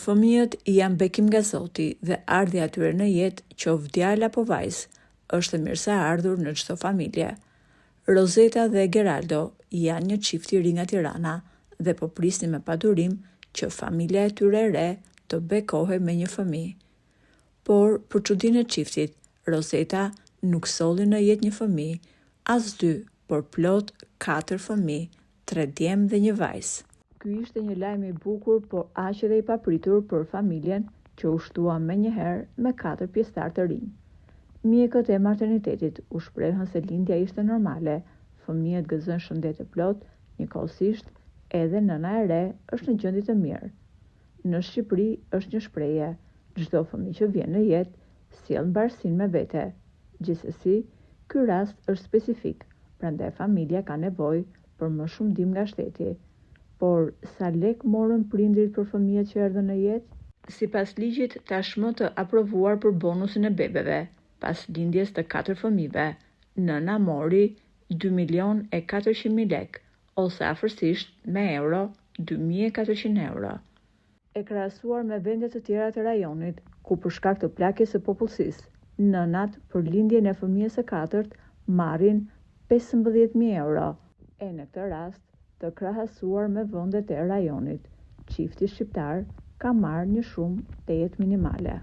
Fëmijët janë bekim nga Zoti dhe ardhja atyre në jetë, qoftë djalë apo vajzë, është e mirë se ardhur në çdo familje. Roseta dhe Geraldo janë një çift i ri nga Tirana dhe po prisnin me padurim që familja e tyre e re të bekohej me një fëmijë. Por, për çudinë e çiftit, Roseta nuk solli në jetë një fëmijë, as dy, por plot 4 fëmijë, 3 djemë dhe një vajzë. Ky ishte një lajm i bukur, por aq edhe i papritur për familjen që u shtua menjëherë me 4 pjesëtar të rinj. Mjekët e maternitetit u shprehën se lindja ishte normale, fëmijët gëzojnë shëndet të plot, njëkohësisht edhe nëna e re është në gjendje të mirë. Në Shqipëri është një shprehje, çdo fëmijë që vjen në jetë sjell mbarsinë me vete. Gjithsesi, ky rast është specifik, prandaj familja ka nevojë për më shumë ndihmë nga shteti. Por sa lek morën prindrit për fëmijët që erdhën në jetë? Sipas ligjit tashmë të aprovuar për bonusin e bebeve, pas lindjes të 4 fëmijëve, nëna mori 2.400.000 lekë, ose afërsisht me euro 2.400 euro. E krahasuar me vende të tjera të rajonit, ku për shkak të plagjes së popullsisë, nënat për lindjen e fëmijës së 4 marrin 15.000 euro. E në këtë rast, të krahasuar me vendet e rajonit, çifti shqiptar ka marrë një shumë tejet minimale.